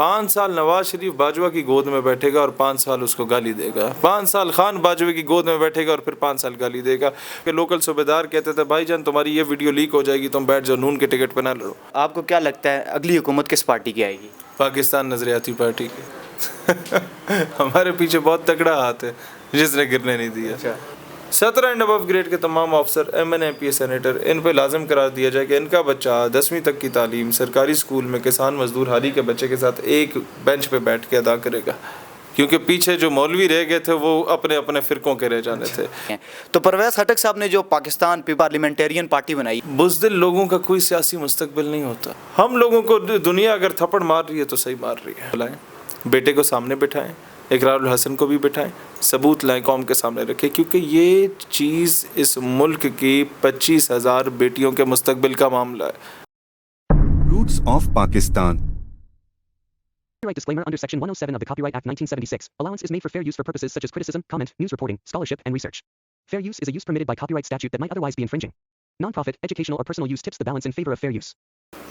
5 سال نواز شریف باجوہ کی گود میں بیٹھے گا اور 5 سال اس کو گالی دے گا. 5 سال خان باجوہ کی گود میں بیٹھے گا اور پھر 5 سال گالی دے گا. کہ لوکل صوبے دار کہتے تھے بھائی جان تمہاری یہ ویڈیو لیک ہو جائے گی, تم بیٹھ جاؤ, نون کے ٹکٹ پہ نہ لڑو. آپ کو کیا لگتا ہے اگلی حکومت کس پارٹی کی آئے گی؟ پاکستان نظریاتی پارٹی کی. ہمارے پیچھے بہت تگڑا ہاتھ ہے جس نے گرنے نہیں دیا. 17 اینڈ ابو گریڈ کے تمام افسر M N M P senator ان پہ لازم قرار دیا جائے کہ ان کا بچہ 10ویں تک کی تعلیم سرکاری اسکول میں کسان مزدور حالی کے بچے کے ساتھ ایک بینچ پہ بیٹھ کے ادا کرے گا, کیونکہ پیچھے جو مولوی رہ گئے تھے وہ اپنے اپنے فرقوں کے رہ جانے تھے. تو پرویز خٹک صاحب نے جو پاکستان پارلیمنٹیرین پارٹی بنائی, بزدل لوگوں کا کوئی سیاسی مستقبل نہیں ہوتا. ہم لوگوں کو دنیا اگر تھپڑ مار رہی ہے تو صحیح مار رہی ہے. بلائیں بیٹے کو سامنے بٹھائیں, اقرار الحسن کو بھی بٹھائیں, ثبوت لائیں, قوم کے سامنے رکھیں, کیونکہ یہ چیز اس ملک کی 25,000 بیٹیوں کے مستقبل کا معاملہ ہے. Roots of Pakistan. Copyright disclaimer under Section 107 of the Copyright Act 1976. Allowance is made for fair use for purposes such as criticism, comment, news reporting, scholarship, and research. Fair use is a use permitted by copyright statute that might otherwise be infringing. Non-profit, educational or personal use tips the balance in favor of fair use.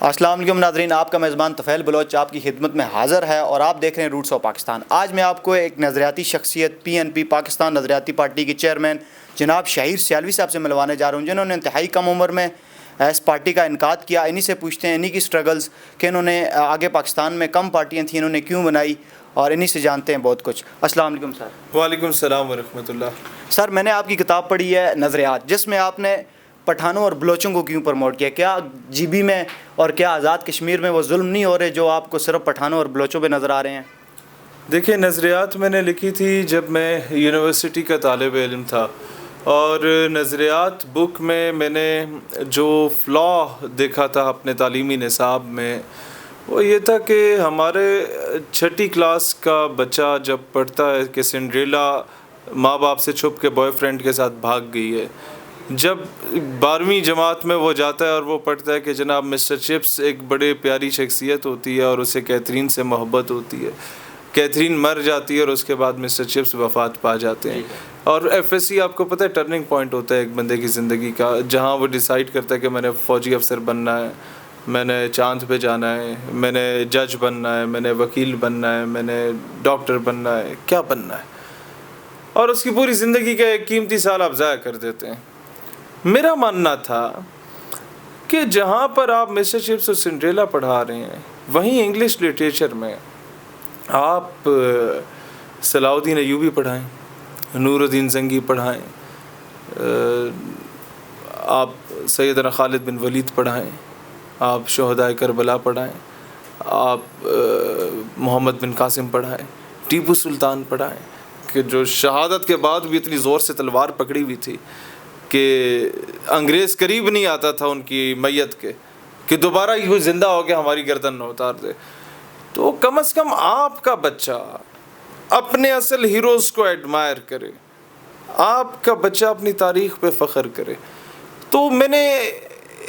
السلام علیکم ناظرین, آپ کا میزبان طفیل بلوچ آپ کی خدمت میں حاضر ہے اور آپ دیکھ رہے ہیں روٹس آف پاکستان. آج میں آپ کو ایک نظریاتی شخصیت پی این پی پاکستان نظریاتی پارٹی کے چیئرمین جناب شہیر سیالوی صاحب سے ملوانے جا رہا ہوں, جنہوں نے انتہائی کم عمر میں اس پارٹی کا انعقاد کیا. انہی سے پوچھتے ہیں انہی کی سٹرگلز کہ انہوں نے آگے پاکستان میں کم پارٹیاں تھیں انہوں نے کیوں بنائی, اور انہی سے جانتے ہیں بہت کچھ. السلام علیکم سر. وعلیکم السلام ورحمۃ اللہ. سر میں نے آپ کی کتاب پڑھی ہے نظریات, جس میں آپ نے پٹھانوں اور بلوچوں کو کیوں پروموٹ کیا؟ کیا جی بی میں اور کیا آزاد کشمیر میں وہ ظلم نہیں ہو رہے جو آپ کو صرف پٹھانوں اور بلوچوں پہ نظر آ رہے ہیں؟ دیکھیں نظریات میں نے لکھی تھی جب میں یونیورسٹی کا طالب علم تھا, اور نظریات بک میں نے جو فلا دیکھا تھا اپنے تعلیمی نصاب میں وہ یہ تھا کہ ہمارے 6ٹھی کلاس کا بچہ جب پڑھتا ہے کہ سنڈریلا ماں باپ سے چھپ کے بوائے فرینڈ کے ساتھ بھاگ گئی ہے, جب 12ویں جماعت میں وہ جاتا ہے اور وہ پڑھتا ہے کہ جناب مسٹر چپس ایک بڑے پیاری شخصیت ہوتی ہے اور اسے کیتھرین سے محبت ہوتی ہے, کیتھرین مر جاتی ہے اور اس کے بعد مسٹر چپس وفات پا جاتے ہیں, اور ایف ایس سی آپ کو پتہ ہے ٹرننگ پوائنٹ ہوتا ہے ایک بندے کی زندگی کا, جہاں وہ ڈیسائیڈ کرتا ہے کہ میں نے فوجی افسر بننا ہے, میں نے چاند پہ جانا ہے, میں نے جج بننا ہے, میں نے وکیل بننا ہے, میں نے ڈاکٹر بننا ہے, کیا بننا ہے, اور اس کی پوری زندگی کا ایک قیمتی سال آپ ضائع کر دیتے ہیں. میرا ماننا تھا کہ جہاں پر آپ مسٹر چپس اور سنڈریلا پڑھا رہے ہیں وہیں انگلش لٹریچر میں آپ صلاح الدین ایوبی پڑھائیں, نور الدین زنگی پڑھائیں, آپ سیدنا خالد بن ولید پڑھائیں, آپ شہدائے کربلا پڑھائیں, آپ محمد بن قاسم پڑھائیں, ٹیپو سلطان پڑھائیں, کہ جو شہادت کے بعد بھی اتنی زور سے تلوار پکڑی ہوئی تھی کہ انگریز قریب نہیں آتا تھا ان کی میت کے کہ دوبارہ یہ زندہ ہو کے ہماری گردن نہ اتار دے. تو کم از کم آپ کا بچہ اپنے اصل ہیروز کو ایڈمائر کرے, آپ کا بچہ اپنی تاریخ پہ فخر کرے. تو میں نے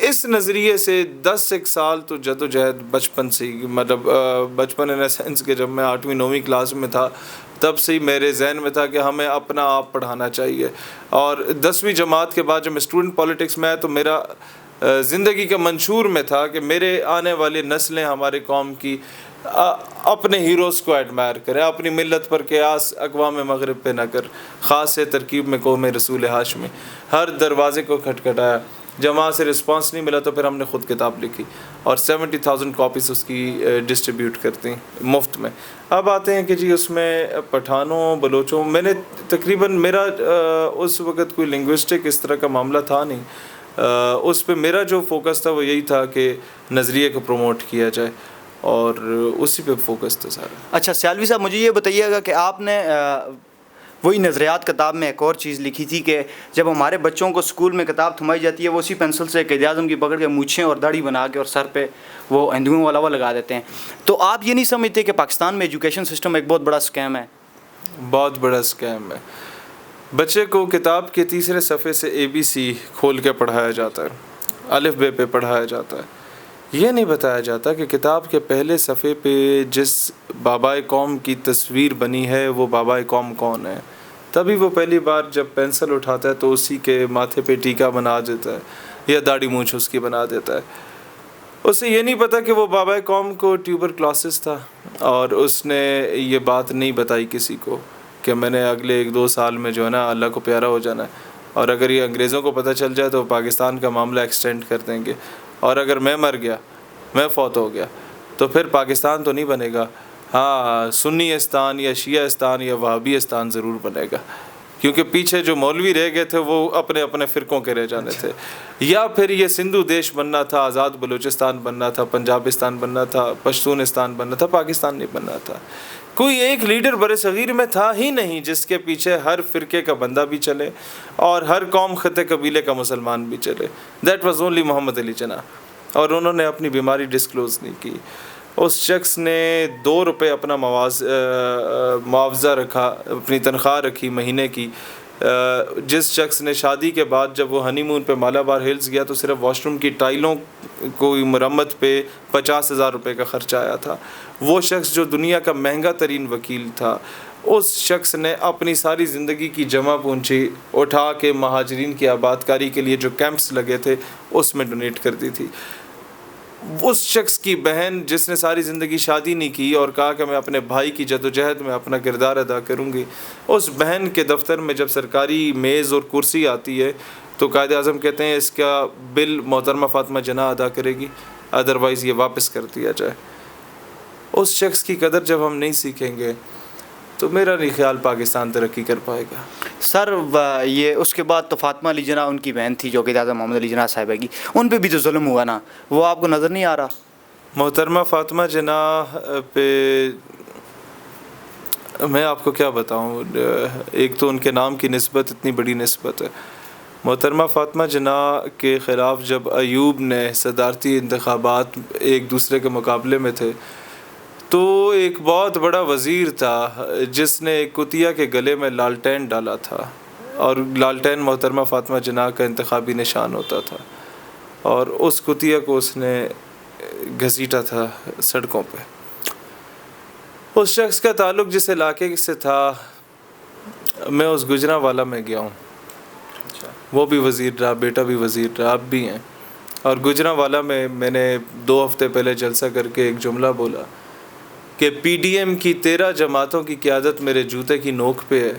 اس نظریے سے 10 سال تو جد و جہد بچپن سے ہی, مطلب بچپن ان سینس کہ جب میں 8ویں 9ویں کلاس میں تھا تب سے ہی میرے ذہن میں تھا کہ ہمیں اپنا آپ پڑھانا چاہیے. اور 10ویں جماعت کے بعد جب میں اسٹوڈنٹ پالیٹکس میں آیا تو میرا زندگی کا منشور میں تھا کہ میرے آنے والی نسلیں ہمارے قوم کی اپنے ہیروز کو ایڈمائر کریں, اپنی ملت پر قیاس اقوام مغرب پہ نہ کر, خاص سے ترکیب میں قوم رسول ہاشمی. ہر دروازے کو کھٹکھٹایا, جب وہاں سے رسپانس نہیں ملا تو پھر ہم نے خود کتاب لکھی اور 70,000 کاپیز اس کی ڈسٹریبیوٹ کرتے ہیں مفت میں. اب آتے ہیں کہ جی اس میں پٹھانوں بلوچوں, میں نے تقریباً میرا اس وقت کوئی لنگوسٹک اس طرح کا معاملہ تھا نہیں, اس پہ میرا جو فوکس تھا وہ یہی تھا کہ نظریے کو پروموٹ کیا جائے اور اسی پہ فوکس تھا سارا. اچھا سیالوی صاحب مجھے یہ بتائیے گا کہ آپ نے وہی نظریات کتاب میں ایک اور چیز لکھی تھی کہ جب ہمارے بچوں کو اسکول میں کتاب تھمائی جاتی ہے وہ اسی پینسل سے قائد اعظم کی پکڑ کے مونچھیں اور داڑھی بنا کے اور سر پہ وہ ہندوؤں والا وہ لگا دیتے ہیں. تو آپ یہ نہیں سمجھتے کہ پاکستان میں ایجوکیشن سسٹم ایک بہت بڑا اسکیم ہے؟ بہت بڑا اسکیم ہے. بچے کو کتاب کے 3 صفحے سے ABC کھول کے پڑھایا جاتا ہے, الف بے پہ پڑھایا جاتا ہے. یہ نہیں بتایا جاتا کہ کتاب کے پہلے صفحے پہ جس بابائے قوم کی تصویر بنی ہے وہ بابائے قوم کون ہے. تبھی وہ پہلی بار جب پینسل اٹھاتا ہے تو اسی کے ماتھے پہ ٹیکا بنا دیتا ہے یا داڑھی مونچھ اس کی بنا دیتا ہے. اسے یہ نہیں پتا کہ وہ بابا قوم کو ٹیوبرکلوسس تھا، اور اس نے یہ بات نہیں بتائی کسی کو کہ میں نے اگلے 1-2 سال میں جو ہے نا اللہ کو پیارا ہو جانا ہے، اور اگر یہ انگریزوں کو پتہ چل جائے تو پاکستان کا معاملہ ایکسٹینڈ کر دیں گے، اور اگر میں مر گیا، میں فوت ہو گیا، تو پھر پاکستان تو نہیں بنے گا، ہاں سنیستان یا شیعہستان یا وہابیستان ضرور بنے گا، کیونکہ پیچھے جو مولوی رہ گئے تھے وہ اپنے اپنے فرقوں کے رہ جانے تھے، یا پھر یہ سندھو دیش بننا تھا، آزاد بلوچستان بننا تھا، پنجابستان بننا تھا، پشتونستان بننا تھا، پاکستان نہیں بننا تھا۔ کوئی ایک لیڈر بر صغیر میں تھا ہی نہیں جس کے پیچھے ہر فرقے کا بندہ بھی چلے اور ہر قوم خطے قبیلے کا مسلمان بھی چلے۔ دیٹ واز اونلی محمد علی جناح، اور انہوں نے اپنی بیماری ڈسکلوز نہیں کی۔ اس شخص نے 2 روپے اپنا معاوضہ رکھا، اپنی تنخواہ رکھی مہینے کی۔ جس شخص نے شادی کے بعد جب وہ ہنی مون پہ مالابار ہلز گیا تو صرف واش روم کی ٹائلوں کو مرمت پہ 50,000 روپے کا خرچہ آیا تھا۔ وہ شخص جو دنیا کا مہنگا ترین وکیل تھا، اس شخص نے اپنی ساری زندگی کی جمع پونجی اٹھا کے مہاجرین کی آباد کاری کے لیے جو کیمپس لگے تھے اس میں ڈونیٹ کر دی تھی۔ اس شخص کی بہن جس نے ساری زندگی شادی نہیں کی اور کہا کہ میں اپنے بھائی کی جدوجہد میں اپنا کردار ادا کروں گی، اس بہن کے دفتر میں جب سرکاری میز اور کرسی آتی ہے تو قائد اعظم کہتے ہیں اس کا بل محترمہ فاطمہ جناح ادا کرے گی، ادروائز یہ واپس کر دیا جائے۔ اس شخص کی قدر جب ہم نہیں سیکھیں گے تو میرا نہیں خیال پاکستان ترقی کر پائے گا۔ سر یہ اس کے بعد تو فاطمہ علی جناح ان کی بہن تھی جو کہ اعظم محمد علی جناح صاحبہ کی، ان پہ بھی تو ظلم ہوا نا، وہ آپ کو نظر نہیں آ رہا؟ محترمہ فاطمہ جناح پہ میں آپ کو کیا بتاؤں، ایک تو ان کے نام کی نسبت اتنی بڑی نسبت ہے۔ محترمہ فاطمہ جناح کے خلاف جب ایوب نے صدارتی انتخابات ایک دوسرے کے مقابلے میں تھے تو ایک بہت بڑا وزیر تھا جس نے ایک کتیا کے گلے میں لالٹین ڈالا تھا، اور لالٹین محترمہ فاطمہ جناح کا انتخابی نشان ہوتا تھا، اور اس کتیا کو اس نے گھسیٹا تھا سڑکوں پہ۔ اس شخص کا تعلق جس علاقے سے تھا، میں اس گجرانوالہ میں گیا ہوں، وہ بھی وزیر رہا، بیٹا بھی وزیر رہا، اب بھی ہیں، اور گجرانوالہ میں میں نے 2 ہفتے پہلے جلسہ کر کے ایک جملہ بولا کہ پی ڈی ایم کی 13 جماعتوں کی قیادت میرے جوتے کی نوک پہ ہے،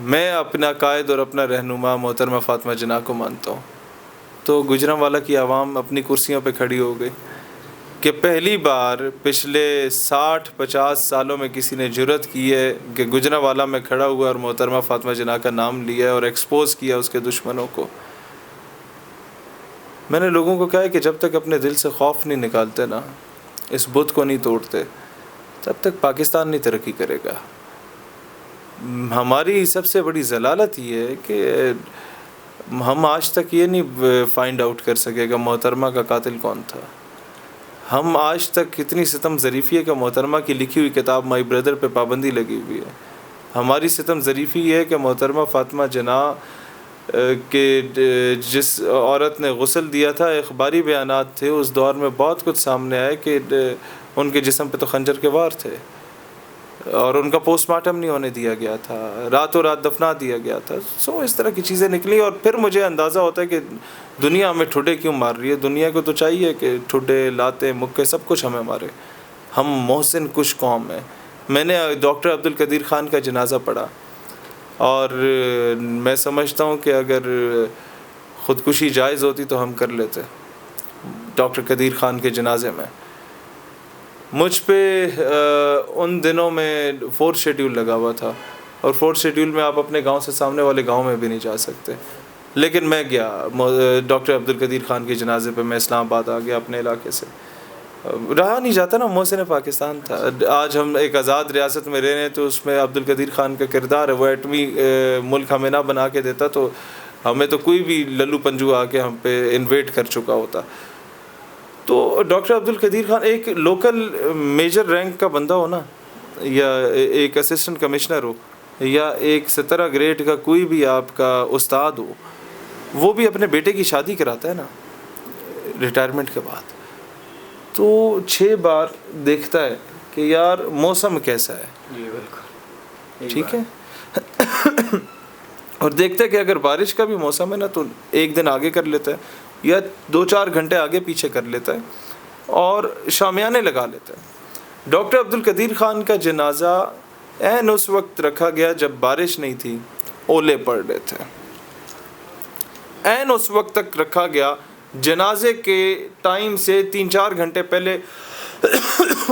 میں اپنا قائد اور اپنا رہنما محترمہ فاطمہ جناح کو مانتا ہوں۔ تو گجرانوالہ کی عوام اپنی کرسیوں پہ کھڑی ہو گئی کہ پہلی بار پچھلے 60-50 سالوں میں کسی نے جرأت کی ہے کہ گجرانوالہ میں کھڑا ہوا اور محترمہ فاطمہ جناح کا نام لیا ہے اور ایکسپوز کیا اس کے دشمنوں کو۔ میں نے لوگوں کو کہا ہے کہ جب تک اپنے دل سے خوف نہیں نکالتے نا، اس بت کو نہیں توڑتے، تب تک پاکستان نہیں ترقی کرے گا۔ ہماری سب سے بڑی ضلالت یہ ہے کہ ہم آج تک یہ نہیں فائنڈ آؤٹ کر سکے کہ محترمہ کا قاتل کون تھا۔ ہم آج تک اتنی ستم ظریفی ہے کہ محترمہ کی لکھی ہوئی کتاب مائی بردر پہ پابندی لگی ہوئی ہے۔ ہماری ستم ظریفی یہ ہے کہ محترمہ فاطمہ جناح کہ جس عورت نے غسل دیا تھا، اخباری بیانات تھے اس دور میں، بہت کچھ سامنے آئے کہ ان کے جسم پہ تو خنجر کے وار تھے اور ان کا پوسٹ مارٹم نہیں ہونے دیا گیا تھا، راتوں رات دفنا دیا گیا تھا۔ اس طرح کی چیزیں نکلی، اور پھر مجھے اندازہ ہوتا ہے کہ دنیا ہمیں ٹھڈے کیوں مار رہی ہے۔ دنیا کو تو چاہیے کہ ٹھڈے لاتے مکے سب کچھ ہمیں مارے، ہم محسن کش قوم ہیں۔ میں نے ڈاکٹر عبدالقدیر خان کا جنازہ پڑھا اور میں سمجھتا ہوں کہ اگر خودکشی جائز ہوتی تو ہم کر لیتے ڈاکٹر قدیر خان کے جنازے میں۔ مجھ پہ ان دنوں میں 4 شیڈیول لگا ہوا تھا، اور 4 شیڈیول میں آپ اپنے گاؤں سے سامنے والے گاؤں میں بھی نہیں جا سکتے، لیکن میں گیا ڈاکٹر عبدالقدیر خان کے جنازے پہ۔ میں اسلام آباد آ گیا اپنے علاقے سے، رہا نہیں جاتا نا، محسن پاکستان تھا۔ آج ہم ایک آزاد ریاست میں رہ رہے ہیں تو اس میں عبدالقدیر خان کا کردار ہے، وہ ایٹمی ملک ہمیں نہ بنا کے دیتا تو ہمیں تو کوئی بھی للو پنجو آ کے ہم پہ انویٹ کر چکا ہوتا۔ تو ڈاکٹر عبدالقدیر خان ایک لوکل میجر رینک کا بندہ ہو نا، یا ایک اسسٹنٹ کمشنر ہو، یا ایک 17 گریڈ کا کوئی بھی آپ کا استاد ہو، وہ بھی اپنے بیٹے کی شادی کراتا ہے نا ریٹائرمنٹ کے بعد، تو 6 بار دیکھتا ہے کہ یار موسم کیسا ہے۔ جی بالکل ٹھیک ہے، اور دیکھتا ہے کہ اگر بارش کا بھی موسم ہے نا تو ایک دن آگے کر لیتا ہے، یا 2-4 گھنٹے آگے پیچھے کر لیتا ہے اور شامیانے لگا لیتا ہے۔ ڈاکٹر عبدالقدیر خان کا جنازہ عین اس وقت رکھا گیا جب بارش نہیں تھی، اولے پڑ رہے تھے، عین اس وقت تک رکھا گیا جنازے کے ٹائم سے 3-4 گھنٹے پہلے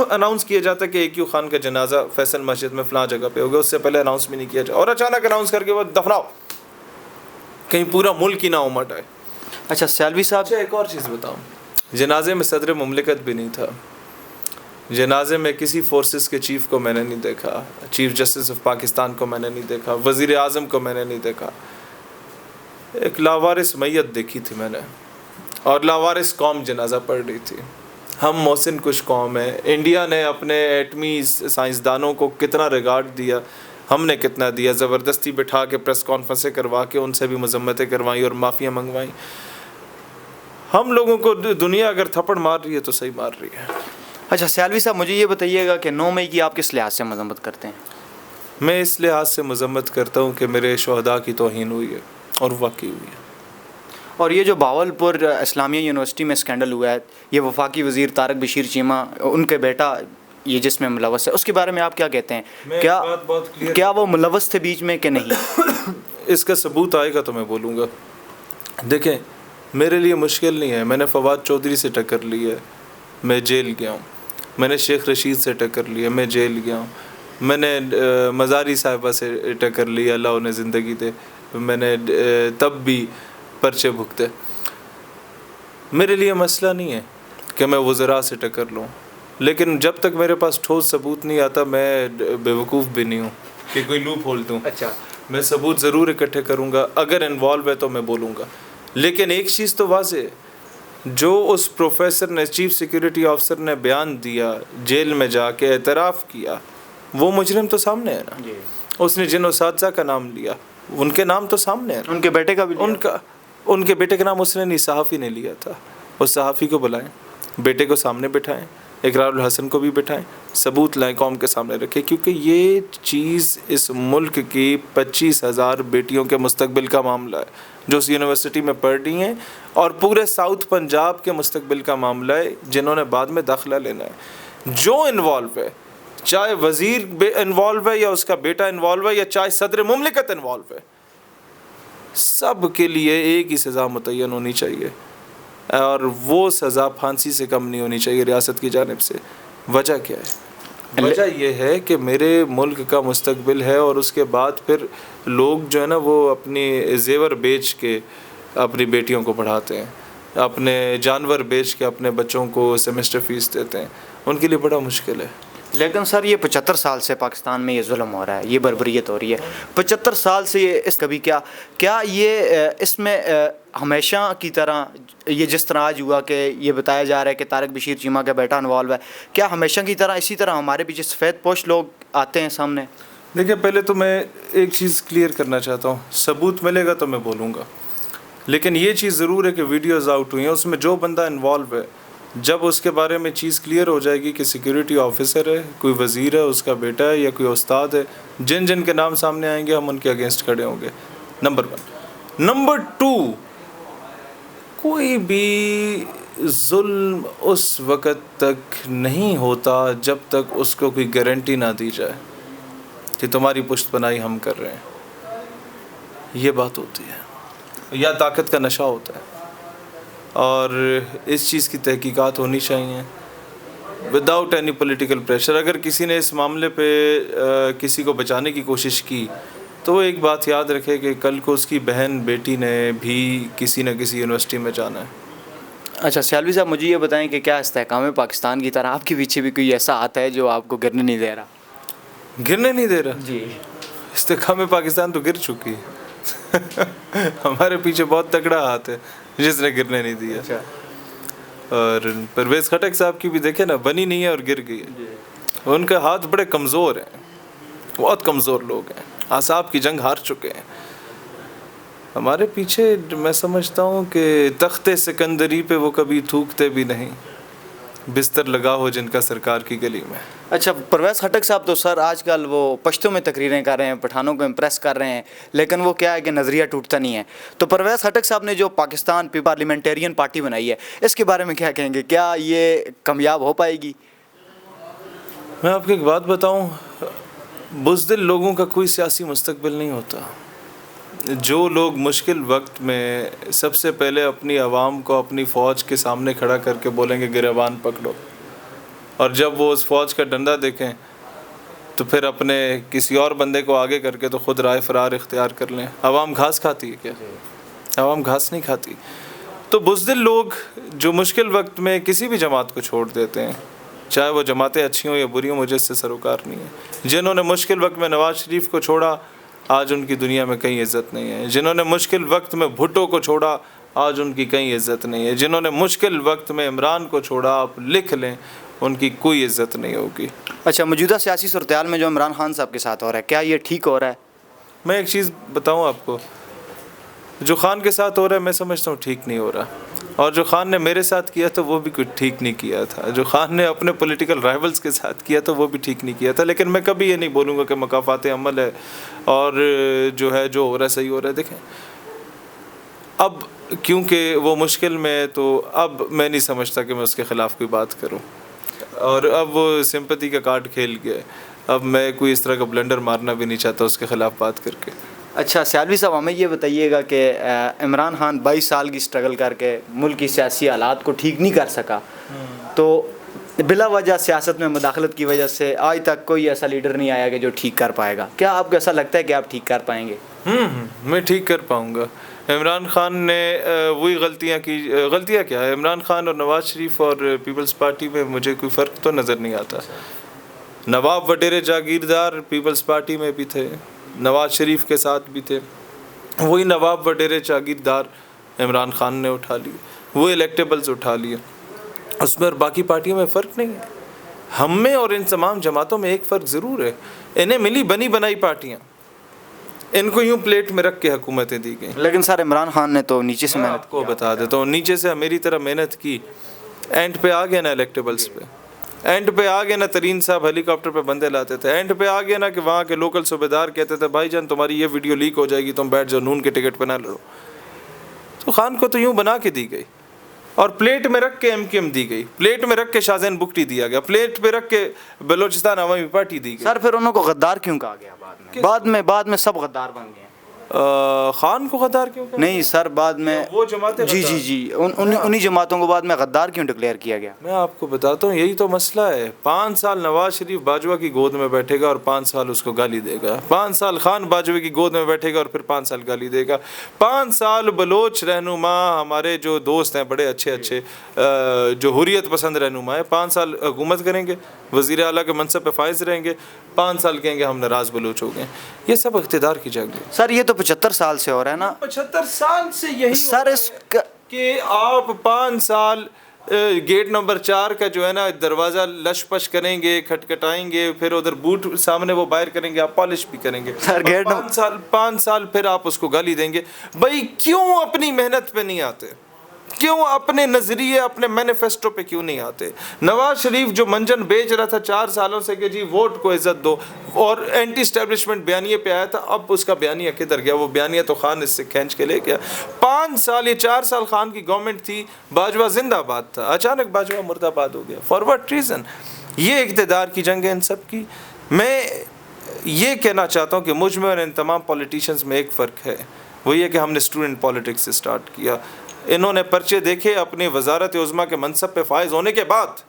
اناؤنس کیا جاتا کہ AQ خان کا جنازہ فیصل مسجد میں فلاں جگہ پہ ہوگا، اس سے پہلے اناؤنس بھی نہیں کیا جائے، اور اچانک اناؤنس کر کے وہ دفناؤ، کہیں پورا ملک ہی نہ امٹ آئے۔ اچھا سیالوی صاحب، اچھا ایک اور چیز بتاؤں، جنازے میں صدر مملکت بھی نہیں تھا، جنازے میں کسی فورسز کے چیف کو میں نے نہیں دیکھا، چیف جسٹس آف پاکستان کو میں نے نہیں دیکھا، وزیر اعظم کو میں نے نہیں دیکھا، ایک لاوارث میت دیکھی تھی میں نے، اور لاوارث قوم جنازہ پڑھ رہی تھی۔ ہم محسن کش قوم ہے، انڈیا نے اپنے ایٹمی سائنسدانوں کو کتنا ریگارڈ دیا، ہم نے کتنا دیا، زبردستی بٹھا کے پریس کانفرنسیں کروا کے ان سے بھی مذمتیں کروائیں اور معافیاں منگوائیں۔ ہم لوگوں کو دنیا اگر تھپڑ مار رہی ہے تو صحیح مار رہی ہے۔ اچھا سیالوی صاحب مجھے یہ بتائیے گا کہ 9 مئی کی آپ کس لحاظ سے مذمت کرتے ہیں؟ میں اس لحاظ سے مذمت کرتا ہوں کہ میرے شہداء کی توہین ہوئی ہے، اور واقعی ہوئی ہے۔ اور یہ جو بہاولپور اسلامیہ یونیورسٹی میں اسکینڈل ہوا ہے، یہ وفاقی وزیر طارق بشیر چیمہ، ان کے بیٹا یہ جس میں ملوث ہے، اس کے بارے میں آپ کیا کہتے ہیں؟ کیا وہ ملوث تھے بیچ میں کہ نہیں؟ اس کا ثبوت آئے گا تو میں بولوں گا۔ دیکھیں میرے لیے مشکل نہیں ہے، میں نے فواد چودھری سے ٹکر لی ہے، میں جیل گیا ہوں، میں نے شیخ رشید سے ٹکر لی ہے، میں جیل گیا ہوں، میں نے مزاری صاحبہ سے ٹکر لی، اللہ انہیں زندگی دے، میں نے تب بھی پرچے بھگتے۔ میرے لیے مسئلہ نہیں ہے کہ میں وزراء سے ٹکر لوں، لیکن جب تک میرے پاس ٹھوس ثبوت نہیں آتا میں بیوقوف بھی نہیں ہوں کہ کوئی لوپ ہول دوں۔ اچھا میں ثبوت ضرور اکٹھے کروں گا، اگر انوالو ہے تو میں بولوں گا، لیکن ایک چیز تو واضح ہے، جو اس پروفیسر نے، چیف سیکیورٹی آفیسر نے بیان دیا، جیل میں جا کے اعتراف کیا، وہ مجرم تو سامنے ہے نا۔ اس نے جن اساتذہ کا نام لیا ان کے نام تو سامنے ہیں، ان کے بیٹے کا بھی ان کے بیٹے کا نام اس نے نہیں، صحافی نے لیا تھا۔ اس صحافی کو بلائیں، بیٹے کو سامنے بٹھائیں، اقرار الحسن کو بھی بٹھائیں، ثبوت لائیں، قوم کے سامنے رکھیں، کیونکہ یہ چیز اس ملک کی 25,000 بیٹیوں کے مستقبل کا معاملہ ہے جو اس یونیورسٹی میں پڑھ رہی ہیں، اور پورے ساؤتھ پنجاب کے مستقبل کا معاملہ ہے جنہوں نے بعد میں داخلہ لینا ہے۔ جو انوالو ہے، چاہے وزیر انوالو ہے یا اس کا بیٹا انوالو ہے یا چاہے صدر مملکت انوالو ہے، سب کے لیے ایک ہی سزا متعین ہونی چاہیے، اور وہ سزا پھانسی سے کم نہیں ہونی چاہیے ریاست کی جانب سے۔ وجہ کیا ہے؟ وجہ یہ ہے کہ میرے ملک کا مستقبل ہے، اور اس کے بعد پھر لوگ جو ہے نا وہ اپنی زیور بیچ کے اپنی بیٹیوں کو پڑھاتے ہیں، اپنے جانور بیچ کے اپنے بچوں کو سیمسٹر فیس دیتے ہیں، ان کے لیے بڑا مشکل ہے۔ لیکن سر یہ 75 سال سے پاکستان میں یہ ظلم ہو رہا ہے، یہ بربریت ہو رہی ہے 75 سال سے، یہ اس کبھی کیا یہ اس میں ہمیشہ کی طرح یہ جس طرح آج ہوا کہ یہ بتایا جا رہا ہے کہ طارق بشیر چیمہ کا بیٹا انوالو ہے، کیا ہمیشہ کی طرح اسی طرح ہمارے پیچھے سفید پوش لوگ آتے ہیں سامنے؟ دیکھیں پہلے تو میں ایک چیز کلیئر کرنا چاہتا ہوں، ثبوت ملے گا تو میں بولوں گا، لیکن یہ چیز ضرور ہے کہ ویڈیوز آؤٹ ہوئی ہیں، اس میں جو بندہ انوالو ہے، جب اس کے بارے میں چیز کلیئر ہو جائے گی کہ سیکیورٹی آفیسر ہے، کوئی وزیر ہے، اس کا بیٹا ہے یا کوئی استاد ہے، جن کے نام سامنے آئیں گے ہم ان کے اگینسٹ کھڑے ہوں گے، نمبر 1۔ نمبر 2، کوئی بھی ظلم اس وقت تک نہیں ہوتا جب تک اس کو کوئی گارنٹی نہ دی جائے کہ تمہاری پشت پناہی ہم کر رہے ہیں، یہ بات ہوتی ہے، یا طاقت کا نشہ ہوتا ہے، اور اس چیز کی تحقیقات ہونی چاہیے وداؤٹ اینی پولیٹیکل پریشر۔ اگر کسی نے اس معاملے پہ کسی کو بچانے کی کوشش کی تو وہ ایک بات یاد رکھے کہ کل کو اس کی بہن بیٹی نے بھی کسی نہ کسی یونیورسٹی میں جانا ہے۔ اچھا سیالوی صاحب مجھے یہ بتائیں کہ کیا استحکام پاکستان کی طرح آپ کے پیچھے بھی کوئی ایسا ہاتھ ہے جو آپ کو گرنے نہیں دے رہا؟ گرنے نہیں دے رہا؟ جی، استحکام پاکستان تو گر چکی ہے ہمارے پیچھے بہت تگڑا ہاتھ ہے جس نے گرنے نہیں دیا۔ اچھا، اور پرویز خٹک صاحب کی بھی دیکھیں نا، بنی نہیں ہے اور گر گئی ہے، ان کے ہاتھ بڑے کمزور ہیں، بہت کمزور لوگ ہیں، اعصاب کی جنگ ہار چکے ہیں۔ ہمارے پیچھے میں سمجھتا ہوں کہ تخت سکندری پہ وہ کبھی تھوکتے بھی نہیں، بستر لگا ہو جن کا سرکار کی گلی میں۔ اچھا، پرویز خٹک صاحب تو سر آج کل وہ پشتوں میں تقریریں کر رہے ہیں، پٹھانوں کو امپریس کر رہے ہیں، لیکن وہ کیا ہے کہ نظریہ ٹوٹتا نہیں ہے. تو پرویز خٹک صاحب نے جو پاکستان پارلیمنٹیرین پارٹی بنائی ہے، اس کے بارے میں کیا کہیں گے؟ کیا یہ کامیاب ہو پائے گی؟ میں آپ کو ایک بات بتاؤں، بزدل لوگوں کا کوئی سیاسی مستقبل نہیں ہوتا. جو لوگ مشکل وقت میں سب سے پہلے اپنی عوام کو اپنی فوج کے سامنے کھڑا کر کے بولیں گے گریبان پکڑو، اور جب وہ اس فوج کا ڈنڈا دیکھیں تو پھر اپنے کسی اور بندے کو آگے کر کے تو خود رائے فرار اختیار کر لیں. عوام گھاس کھاتی ہے کیا؟ عوام گھاس نہیں کھاتی. تو بزدل لوگ جو مشکل وقت میں کسی بھی جماعت کو چھوڑ دیتے ہیں، چاہے وہ جماعتیں اچھی ہوں یا بری ہوں، مجھے اس سے سروکار نہیں ہے. جنہوں نے مشکل وقت میں نواز شریف کو چھوڑا، آج ان کی دنیا میں کہیں عزت نہیں ہے. جنہوں نے مشکل وقت میں بھٹو کو چھوڑا، آج ان کی کہیں عزت نہیں ہے. جنہوں نے مشکل وقت میں عمران کو چھوڑا، آپ لکھ لیں، ان کی کوئی عزت نہیں ہوگی. اچھا، موجودہ سیاسی صورتحال میں جو عمران خان صاحب کے ساتھ ہو رہا ہے، کیا یہ ٹھیک ہو رہا ہے؟ میں ایک چیز بتاؤں آپ کو، جو خان کے ساتھ ہو رہا ہے میں سمجھتا ہوں ٹھیک نہیں ہو رہا، اور جو خان نے میرے ساتھ کیا تھا وہ بھی کچھ ٹھیک نہیں کیا تھا. جو خان نے اپنے پولیٹیکل رائیولز کے ساتھ کیا تھا وہ بھی ٹھیک نہیں کیا تھا. لیکن میں کبھی یہ نہیں بولوں گا کہ مکافات عمل ہے اور جو ہے جو ہو رہا ہے صحیح ہو رہا ہے. دیکھیں، اب کیونکہ وہ مشکل میں ہے تو اب میں نہیں سمجھتا کہ میں اس کے خلاف کوئی بات کروں، اور اب وہ سمپتی کا کارڈ کھیل گیا ہے. اب میں کوئی اس طرح کا بلنڈر مارنا بھی نہیں چاہتا اس کے خلاف بات کر کے. اچھا سیالوی صاحب، ہمیں یہ بتائیے گا کہ عمران خان 22 سال کی سٹرگل کر کے ملک کی سیاسی حالات کو ٹھیک نہیں کر سکا، تو بلا وجہ سیاست میں مداخلت کی وجہ سے آج تک کوئی ایسا لیڈر نہیں آیا کہ جو ٹھیک کر پائے گا. کیا آپ کو ایسا لگتا ہے کہ آپ ٹھیک کر پائیں گے؟ میں ٹھیک کر پاؤں گا. عمران خان نے وہی غلطیاں کی. غلطیاں کیا ہے؟ عمران خان اور نواز شریف اور پیپلز پارٹی میں مجھے کوئی فرق تو نظر نہیں آتا. نواب وڈیرے جاگیردار پیپلز پارٹی میں بھی تھے، نواز شریف کے ساتھ بھی تھے. وہی نواب وڈیرے جاگیردار عمران خان نے اٹھا لیے، وہ الیکٹیبلز اٹھا لیے. اس میں اور باقی پارٹیوں میں فرق نہیں ہے. ہم میں اور ان تمام جماعتوں میں ایک فرق ضرور ہے، انہیں ملی بنی بنائی پارٹیاں، ان کو یوں پلیٹ میں رکھ کے حکومتیں دی گئیں. لیکن سر عمران خان نے تو نیچے سے میں محنت آپ کو بتا دیتا ہوں، نیچے سے میری طرح محنت کی، اینڈ پہ آ گیا نا الیکٹیبلز پہ، اینڈ پہ آ گیا نا ترین صاحب ہیلی کاپٹر پہ بندے لاتے تھے، اینڈ پہ آ گیا نا کہ وہاں کے لوکل صوبے دار کہتے تھے بھائی جان تمہاری یہ ویڈیو لیک ہو جائے گی، تم بیٹھ جاؤ، نون کے ٹکٹ پہ نہ لڑو. تو خان کو تو یوں بنا کے دی گئی، اور پلیٹ میں رکھ کے ایم دی گئی، پلیٹ میں رکھ کے شاہزین بگٹی دیا گیا، پلیٹ پہ رکھ کے بلوچستان عوامی پارٹی دی گئی. سر پھر انہوں کو غدار کیوں کہا گیا بعد میں سب غدار بن گئے ہیں. خان کو غدار کیوں کہا؟ نہیں سر، بعد میں وہ جماعتیں جی انہی جماعتوں کو بعد میں غدار کیوں ڈکلیئر کیا گیا؟ میں آپ کو بتاتا ہوں، یہی تو مسئلہ ہے. 5 سال نواز شریف باجوہ کی گود میں بیٹھے گا اور 5 سال اس کو گالی دے گا. 5 سال خان باجوہ کی گود میں بیٹھے گا اور پھر 5 سال گالی دے گا. 5 سال بلوچ رہنما ہمارے جو دوست ہیں بڑے اچھے جو حریت پسند رہنما ہیں، 5 سال حکومت کریں گے، وزیر اعلیٰ کے منصب پہ فائز رہیں گے، 5 سال کہیں گے ہم ناراض بلوچ ہو گئے. یہ سب اقتدار کی جنگ ہے. سر یہ تو 75 سال سے ہو رہا ہے نا. 75 سال سے یہی سر اس کہ آپ 5 سال گیٹ نمبر 4 کا جو ہے نا دروازہ لش پش کریں گے، کھٹکھٹائیں گے، پھر ادھر بوٹ سامنے وہ باہر کریں گے، آپ پالش بھی کریں گے. سر گیٹ 5 سال پھر آپ اس کو گالی دیں گے. بھائی کیوں اپنی محنت پہ نہیں آتے؟ کیوں اپنے نظریے اپنے مینیفیسٹو پہ کیوں نہیں آتے؟ نواز شریف جو منجن بیچ رہا تھا 4 سالوں سے کہ جی ووٹ کو عزت دو، اور اینٹی اسٹیبلشمنٹ بیانیے پہ آیا تھا، اب اس کا بیانیہ کدھر گیا؟ وہ بیانیہ تو خان اس سے کھینچ کے لے گیا. 5 سال یہ 4 سال خان کی گورنمنٹ تھی، باجوہ زندہ آباد تھا، اچانک باجوہ مردہ آباد ہو گیا. For what reason? یہ اقتدار کی جنگ ہے ان سب کی. میں یہ کہنا چاہتا ہوں کہ مجھ میں اور ان تمام پولیٹیشنز میں ایک فرق ہے، وہ یہ کہ ہم نے اسٹوڈنٹ پالیٹکس سے سٹارٹ کیا. انہوں نے پرچے دیکھے اپنی وزارت عظمیٰ کے منصب پہ فائز ہونے کے بعد،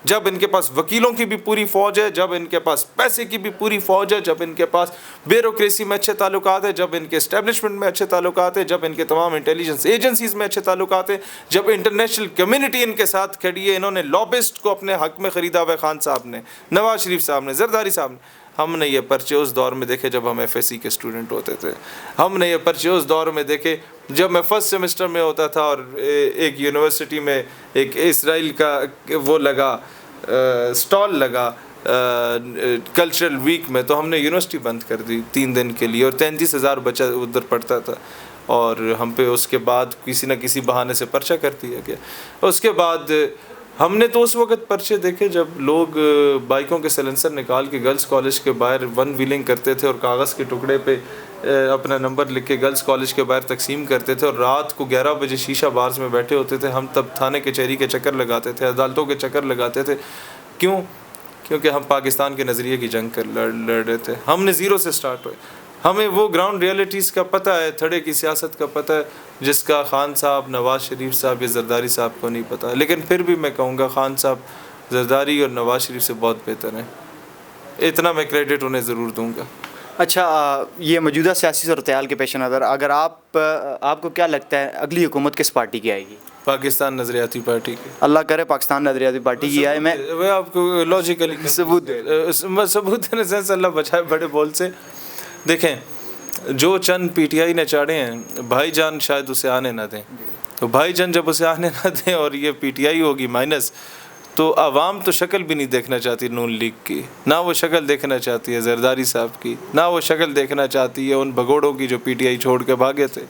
جب ان کے پاس وکیلوں کی بھی پوری فوج ہے، جب ان کے پاس پیسے کی بھی پوری فوج ہے، جب ان کے پاس بیوروکریسی میں اچھے تعلقات ہیں، جب ان کے اسٹیبلشمنٹ میں اچھے تعلقات ہیں، جب ان کے تمام انٹیلیجنس ایجنسیز میں اچھے تعلقات ہیں، جب انٹرنیشنل کمیونٹی ان کے ساتھ کھڑی ہے. انہوں نے لابسٹ کو اپنے حق میں خریدا ہوا ہے، خان صاحب نے، نواز شریف صاحب نے، زرداری صاحب نے. ہم نے یہ پرچے اس دور میں دیکھے جب ہم ایف ایس سی کے اسٹوڈنٹ ہوتے تھے. ہم نے یہ پرچے اس دور میں دیکھے جب میں فرسٹ سیمسٹر میں ہوتا تھا اور ایک یونیورسٹی میں ایک اسرائیل کا وہ لگا اسٹال لگا کلچرل ویک میں، تو ہم نے یونیورسٹی بند کر دی 3 دن کے لیے، اور 33,000 بچہ ادھر پڑھتا تھا، اور ہم پہ اس کے بعد کسی نہ کسی بہانے سے پرچہ کر دیا گیا. اس کے بعد ہم نے تو اس وقت پرچے دیکھے جب لوگ بائکوں کے سلنسر نکال کے گرلز کالج کے باہر ون ویلنگ کرتے تھے اور کاغذ کے ٹکڑے پہ اپنا نمبر لکھ کے گرلز کالج کے باہر تقسیم کرتے تھے، اور رات کو 11 بجے شیشہ بارز میں بیٹھے ہوتے تھے. ہم تب تھانے کچہری کے چکر لگاتے تھے، عدالتوں کے چکر لگاتے تھے. کیوں؟ کیونکہ ہم پاکستان کے نظریے کی جنگ لڑ رہے تھے. ہم نے زیرو سے سٹارٹ ہوئے. ہمیں وہ گراؤنڈ ریئلٹیز کا پتہ ہے، تھڑے کی سیاست کا پتہ ہے، جس کا خان صاحب، نواز شریف صاحب یا زرداری صاحب کو نہیں پتہ. لیکن پھر بھی میں کہوں گا خان صاحب زرداری اور نواز شریف سے بہت بہتر ہیں. اتنا میں کریڈٹ انہیں ضرور دوں گا. اچھا، یہ موجودہ سیاسی صورتحال کے پیش نظر اگر آپ کو کیا لگتا ہے اگلی حکومت کس پارٹی کی آئے گی؟ پاکستان نظریاتی پارٹی کی. اللہ کرے پاکستان نظریاتی پارٹی کی آئے. میں آپ کو لاجیکلی ثبوت دینے سے اللہ بچائے بڑے بول سے. دیکھیں، جو چند پی ٹی آئی نے چاڑے ہیں، بھائی جان شاید اسے آنے نہ دیں. تو بھائی جان جب اسے آنے نہ دیں اور یہ پی ٹی آئی ہوگی مائنس، تو عوام تو شکل بھی نہیں دیکھنا چاہتی نون لیگ کی، نہ وہ شکل دیکھنا چاہتی ہے زرداری صاحب کی، نہ وہ شکل دیکھنا چاہتی ہے ان بگوڑوں کی جو پی ٹی آئی چھوڑ کے بھاگے تھے،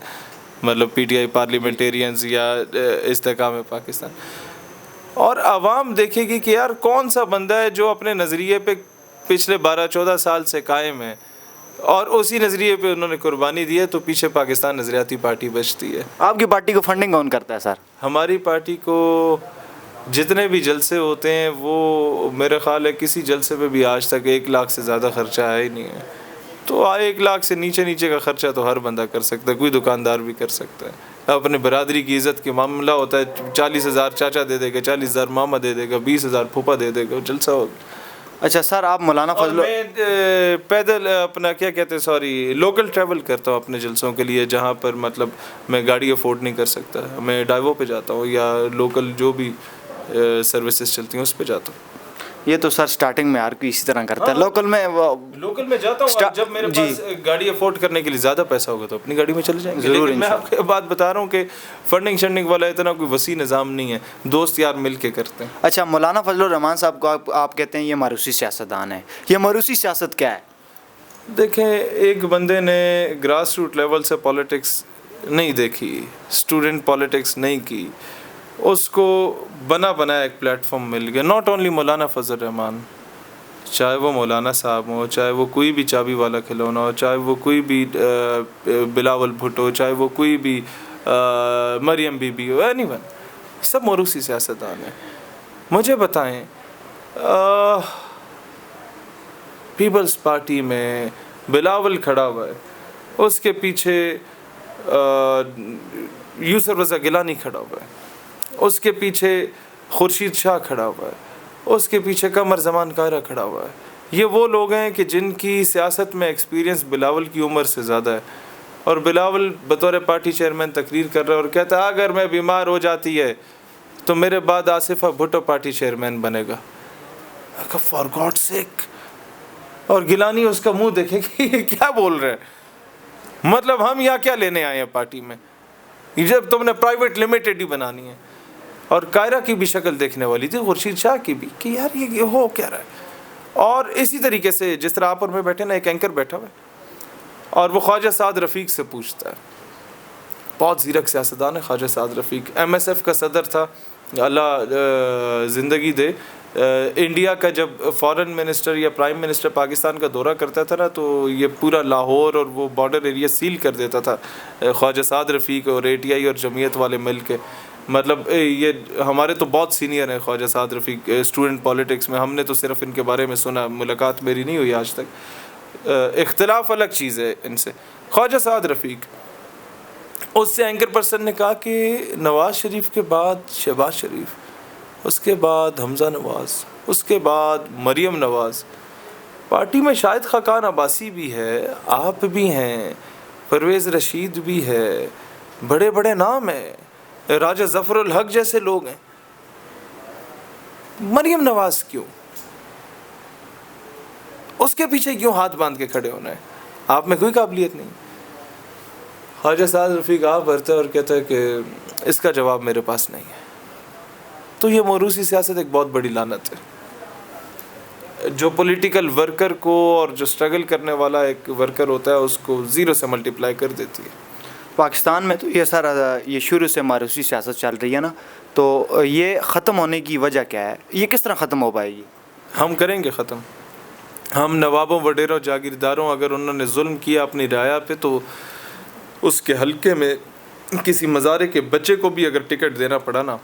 مطلب پی ٹی آئی پارلیمنٹیرینز یا استحکام پاکستان. اور عوام دیکھے گی کہ یار کون سا بندہ ہے جو اپنے نظریے پہ پچھلے 12-14 سال سے قائم ہے اور اسی نظریے پہ انہوں نے قربانی دی ہے، تو پیچھے پاکستان نظریاتی پارٹی بچتی ہے. آپ کی پارٹی کو فنڈنگ کون کرتا ہے سر؟ ہماری پارٹی کو جتنے بھی جلسے ہوتے ہیں وہ میرے خیال ہے کسی جلسے پہ بھی آج تک 1 لاکھ سے زیادہ خرچہ آیا ہی نہیں ہے. تو 1 لاکھ سے نیچے کا خرچہ تو ہر بندہ کر سکتا ہے، کوئی دکاندار بھی کر سکتا ہے. اپنے برادری کی عزت کے معاملہ ہوتا ہے، 40,000 چاچا دے دے گا، 40,000 ماما دے دے گا، 20,000 پھوپھا دے دے گا، جلسہ ہوگا. اچھا سر، آپ مولانا فضل، میں پیدل اپنا کیا کہتے ہیں لوکل ٹریول کرتا ہوں اپنے جلسوں کے لیے، جہاں پر مطلب میں گاڑی افورڈ نہیں کر سکتا، میں ڈائیو پہ جاتا ہوں یا لوکل جو بھی سروسز چلتی ہیں اس پہ جاتا ہوں. یہ تو سر سٹارٹنگ میں ہر کوئی اسی طرح کرتا ہے. لوکل میں جاتا ہوں. جب میرے پاس گاڑی افورڈ کرنے کے لیے زیادہ پیسہ ہوگا تو اپنی گاڑی میں چلے جائیں گے. ضرور. میں آپ کو بات بتا رہا ہوں کہ فنڈنگ والا اتنا کوئی وسیع نظام نہیں ہے، دوست یار مل کے کرتے ہیں. اچھا، مولانا فضل الرحمان صاحب کو آپ کہتے ہیں یہ موروثی سیاستدان ہے. یہ موروثی سیاست کیا ہے؟ دیکھیں، ایک بندے نے گراس روٹ لیول سے پالیٹکس نہیں دیکھی، اسٹوڈنٹ پالیٹکس نہیں کی، اس کو بنایا ایک پلیٹ فارم مل گیا. ناٹ اونلی مولانا فضل الرحمان، چاہے وہ مولانا صاحب ہوں، چاہے وہ کوئی بھی چابی والا کھلونا ہو، چاہے وہ کوئی بھی بلاول بھٹو، چاہے وہ کوئی بھی مریم بی بی ہو، اینی ون، سب موروثی سیاستدان ہیں. مجھے بتائیں، پیپلز پارٹی میں بلاول کھڑا ہوا ہے، اس کے پیچھے یوسف رضا گیلانی کھڑا ہوا ہے، اس کے پیچھے خورشید شاہ کھڑا ہوا ہے، اس کے پیچھے قمر زمان قاہرہ کھڑا ہوا ہے. یہ وہ لوگ ہیں کہ جن کی سیاست میں ایکسپیرینس بلاول کی عمر سے زیادہ ہے. اور بلاول بطور پارٹی چیئرمین تقریر کر رہا ہے اور کہتا ہے اگر میں بیمار ہو جاتی ہے تو میرے بعد آصفہ بھٹو پارٹی چیئرمین بنے گا. فار گاڈ سیک. اور گیلانی اس کا منہ دیکھے کہ یہ کیا بول رہے ہیں، مطلب ہم یہاں کیا لینے آئے ہیں پارٹی میں، جب تم نے پرائیویٹ لمیٹڈ ہی بنانی ہے. اور قاہرہ کی بھی شکل دیکھنے والی تھی، خورشید شاہ کی بھی، کہ یار یہ ہو کیا رہا ہے. اور اسی طریقے سے جس طرح آپ اور میں بیٹھے نا، ایک اینکر بیٹھا ہوا ہے اور وہ خواجہ سعد رفیق سے پوچھتا ہے. بہت زیرک سیاستدان ہے خواجہ سعد رفیق، ایم ایس ایف کا صدر تھا، اللہ زندگی دے. انڈیا کا جب فارن منسٹر یا پرائم منسٹر پاکستان کا دورہ کرتا تھا نا، تو یہ پورا لاہور اور وہ بارڈر ایریا سیل کر دیتا تھا خواجہ سعد رفیق اور اے ٹی آئی اور جمعیت والے مل کے. مطلب یہ ہمارے تو بہت سینئر ہیں خواجہ سعد رفیق اسٹوڈنٹ پالیٹکس میں، ہم نے تو صرف ان کے بارے میں سنا، ملاقات میری نہیں ہوئی آج تک. اختلاف الگ چیز ہے ان سے. خواجہ سعد رفیق، اس سے اینکر پرسن نے کہا کہ نواز شریف کے بعد شہباز شریف، اس کے بعد حمزہ نواز، اس کے بعد مریم نواز، پارٹی میں شاہد خاقان عباسی بھی ہے، آپ بھی ہیں، پرویز رشید بھی ہے، بڑے بڑے نام ہیں، راجہ ظفر الحق جیسے لوگ ہیں. مریم نواز کیوں؟ اس کے پیچھے کیوں ہاتھ باندھ کے کھڑے ہونا ہے؟ آپ میں کوئی قابلیت نہیں. خواجہ سعد رفیق آپ بھرتا ہے اور کہتا ہے کہ اس کا جواب میرے پاس نہیں ہے. تو یہ موروثی سیاست ایک بہت بڑی لعنت ہے، جو پولیٹیکل ورکر کو اور جو سٹرگل کرنے والا ایک ورکر ہوتا ہے اس کو زیرو سے ملٹیپلائی کر دیتی ہے. پاکستان میں تو یہ سارا یہ شروع سے ماروثی سیاست چل رہی ہے نا, تو یہ ختم ہونے کی وجہ کیا ہے؟ یہ کس طرح ختم ہو پائے گی؟ ہم کریں گے ختم. ہم نوابوں وڈیروں جاگیرداروں اگر انہوں نے ظلم کیا اپنی رعایا پہ تو اس کے حلقے میں کسی مزارے کے بچے کو بھی اگر ٹکٹ دینا پڑا نا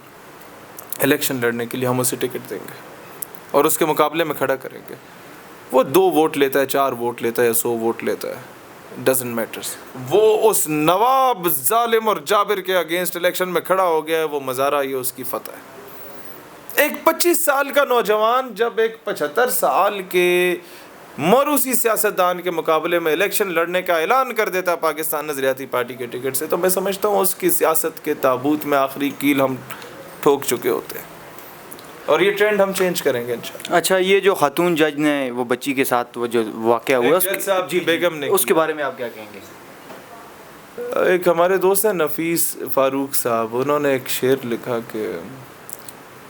الیکشن لڑنے کے لیے, ہم اسے ٹکٹ دیں گے اور اس کے مقابلے میں کھڑا کریں گے. وہ 2 ووٹ لیتا ہے, 4 ووٹ لیتا ہے یا 100 ووٹ لیتا ہے, ڈزنٹ میٹرز. وہ اس نواب ظالم اور جابر کے اگینسٹ الیکشن میں کھڑا ہو گیا ہے, وہ مزارہ یہ اس کی فتح ہے. ایک 25 سال کا نوجوان جب ایک 75 سال کے موروثی سیاستدان کے مقابلے میں الیکشن لڑنے کا اعلان کر دیتا ہے پاکستان نظریاتی پارٹی کے ٹکٹ سے, تو میں سمجھتا ہوں اس کی سیاست کے تابوت میں آخری کیل ہم ٹھوک چکے ہوتے ہیں, اور یہ ٹرینڈ ہم چینج کریں گے انشاءاللہ. اچھا, یہ جو خاتون جج نے وہ بچی کے ساتھ وہ جو واقعہ ہوا جج صاحب جی بیگم نے, اس کے بارے میں آپ کیا کہیں گے؟ ایک ہمارے دوست ہیں نفیس فاروق صاحب, انہوں نے ایک شعر لکھا کہ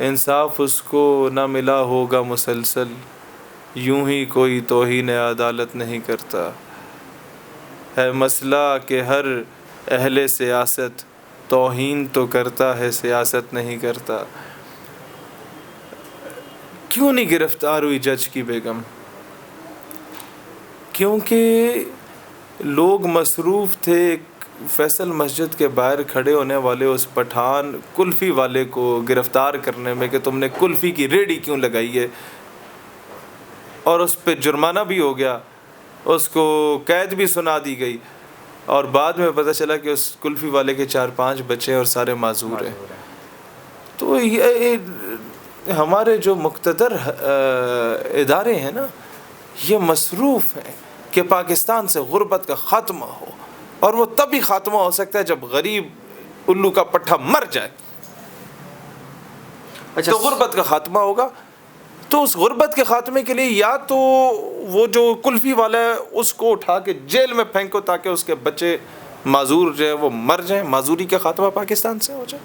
انصاف اس کو نہ ملا ہوگا مسلسل, یوں ہی کوئی توہین عدالت نہیں کرتا. ہے مسئلہ کہ ہر اہل سیاست توہین تو کرتا ہے, سیاست نہیں کرتا. کیوں نہیں گرفتار ہوئی جج کی بیگم؟ کیونکہ لوگ مصروف تھے فیصل مسجد کے باہر کھڑے ہونے والے اس پٹھان کلفی والے کو گرفتار کرنے میں کہ تم نے کلفی کی ریڑھی کیوں لگائی ہے, اور اس پہ جرمانہ بھی ہو گیا, اس کو قید بھی سنا دی گئی, اور بعد میں پتہ چلا کہ اس کلفی والے کے 4-5 بچے اور سارے معذور ہیں. تو یہ ہمارے جو مقتدر ادارے ہیں نا, یہ مصروف ہیں کہ پاکستان سے غربت کا خاتمہ ہو, اور وہ تبھی خاتمہ ہو سکتا ہے جب غریب الو کا پٹھا مر جائے. اچھا, تو غربت کا خاتمہ ہوگا. تو اس غربت کے خاتمے کے لیے یا تو وہ جو کلفی والا ہے اس کو اٹھا کے جیل میں پھینکو تاکہ اس کے بچے معذور جو ہے وہ مر جائیں, معذوری کا خاتمہ پاکستان سے ہو جائے,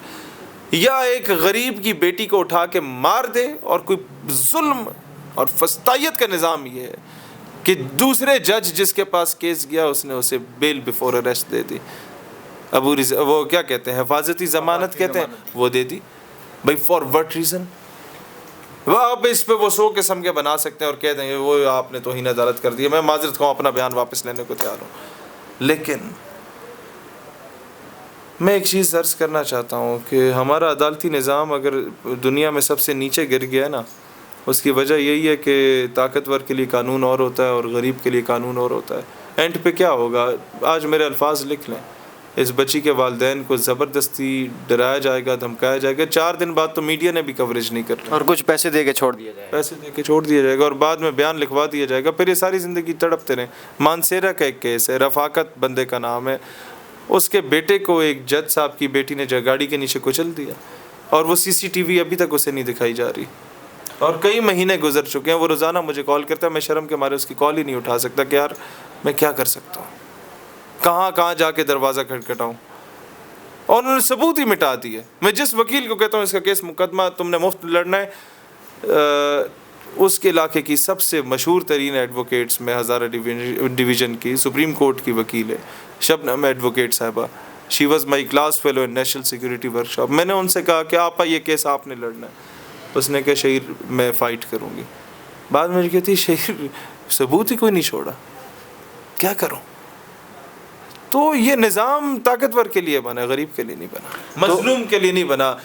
یا ایک غریب کی بیٹی کو اٹھا کے مار دے. اور کوئی ظلم اور فسطائیت کا نظام یہ ہے کہ دوسرے جج جس کے پاس کیس گیا اس نے اسے بیل بیفور اریسٹ دے دی, وہ کیا کہتے ہیں, حفاظتی ضمانت کہتے ہیں, وہ دے دی. بھائی فار وٹ ریزن؟ وہ آپ اس پہ وہ 100 قسم کے بنا سکتے ہیں اور کہہ دیں گے وہ آپ نے توہین عدالت کر دی. میں معذرت خواہ اپنا بیان واپس لینے کو تیار ہوں, لیکن میں ایک چیز عرض کرنا چاہتا ہوں کہ ہمارا عدالتی نظام اگر دنیا میں سب سے نیچے گر گیا ہے نا, اس کی وجہ یہی ہے کہ طاقتور کے لیے قانون اور ہوتا ہے اور غریب کے لیے قانون اور ہوتا ہے. اینڈ پہ کیا ہوگا؟ آج میرے الفاظ لکھ لیں, اس بچی کے والدین کو زبردستی ڈرایا جائے گا, دھمکایا جائے گا. 4 دن بعد تو میڈیا نے بھی کوریج نہیں کرنا, اور کچھ پیسے دے کے چھوڑ دیا جائے گا, پیسے دے کے چھوڑ دیا جائے گا, اور بعد میں بیان لکھوا دیا جائے گا. پھر یہ ساری زندگی تڑپتے رہیں. مانسیرا کا ایک کیس ہے, رفاقت بندے کا نام ہے, اس کے بیٹے کو ایک جج صاحب کی بیٹی نے گاڑی کے نیچے کچل دیا, اور وہ CCTV ابھی تک اسے نہیں دکھائی جا رہی, اور کئی مہینے گزر چکے ہیں. وہ روزانہ مجھے کال کرتا ہے, میں شرم کے مارے اس کی کال ہی نہیں اٹھا سکتا کہ یار میں کیا کر سکتا ہوں, کہاں جا کے دروازہ کھٹکھٹاؤں. اور انہوں نے ثبوت ہی مٹا دیے. میں جس وکیل کو کہتا ہوں اس کا کیس مقدمہ تم نے مفت لڑنا ہے, اس کے علاقے کی سب سے مشہور ترین ایڈوکیٹس میں ہزارہ ڈویژن کی سپریم کورٹ کی وکیل ہے شبنم ایڈوکیٹ صاحبہ. She was my class fellow in national security workshop. میں نے ان سے کہا کہ آپ یہ کیس آپ نے لڑنا ہے. اس نے کہا شہیر میں فائٹ کروں گی. بعد میں کہتی شہیر ثبوت ہی کوئی نہیں چھوڑا, کیا کروں. تو یہ نظام طاقتور کے لیے بنا ہے, غریب کے لیے نہیں بنا, مظلوم کے لیے نہیں بنا.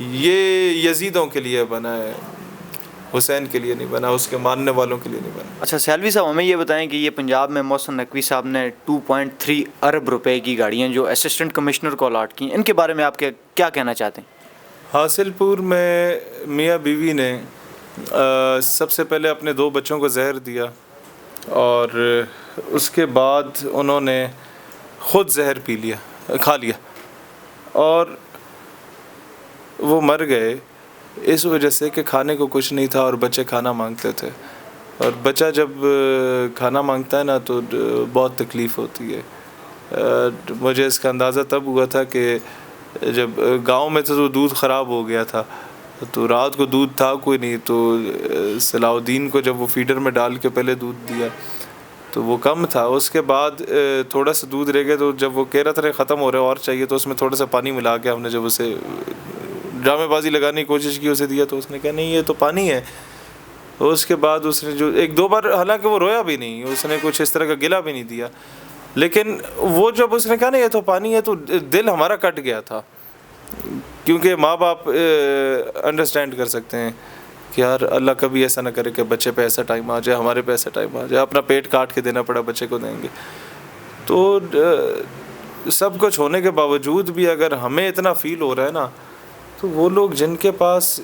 یہ یزیدوں کے لیے بنا ہے, حسین کے لیے نہیں بنا, اس کے ماننے والوں کے لیے نہیں بنا. اچھا سیالوی صاحب, ہمیں یہ بتائیں کہ یہ پنجاب میں محسن نقوی صاحب نے 2.3 ارب روپے کی گاڑیاں جو اسسٹنٹ کمشنر کو الاٹ کی, ان کے بارے میں آپ کیا کہنا چاہتے ہیں؟ حاصل پور میں میاں بیوی نے سب سے پہلے اپنے 2 بچوں کو زہر دیا, اور اس کے بعد انہوں نے خود زہر کھا لیا, اور وہ مر گئے اس وجہ سے کہ کھانے کو کچھ نہیں تھا اور بچے کھانا مانگتے تھے. اور بچہ جب کھانا مانگتا ہے نا تو بہت تکلیف ہوتی ہے. مجھے اس کا اندازہ تب ہوا تھا کہ جب گاؤں میں تو دودھ خراب ہو گیا تھا, تو رات کو دودھ تھا کوئی نہیں, تو صلاح الدین کو جب وہ فیڈر میں ڈال کے پہلے دودھ دیا تو وہ کم تھا. اس کے بعد تھوڑا سا دودھ رہ گیا, تو جب وہ کہہ رہا تھا ختم ہو رہا ہے اور چاہیے, تو اس میں تھوڑا سا پانی ملا کے ہم نے جب اسے ڈرامے بازی لگانے کی کوشش کی, اسے دیا, تو اس نے کہا نہیں یہ تو پانی ہے. اس کے بعد اس نے جو ایک دو بار, حالانکہ وہ رویا بھی نہیں, اس نے کچھ اس طرح کا گلا بھی نہیں دیا, لیکن وہ جب اس نے کہا نا یہ تو پانی ہے, تو دل ہمارا کٹ گیا تھا. کیونکہ ماں باپ انڈرسٹینڈ کر سکتے ہیں کہ یار اللہ کبھی ایسا نہ کرے کہ بچے پہ ایسا ٹائم آ جائے, ہمارے پہ ایسا ٹائم آ جائے, اپنا پیٹ کاٹ کے دینا پڑا بچے کو دیں گے. تو سب کچھ ہونے کے باوجود بھی اگر ہمیں اتنا فیل ہو رہا ہے نا, تو وہ لوگ جن کے پاس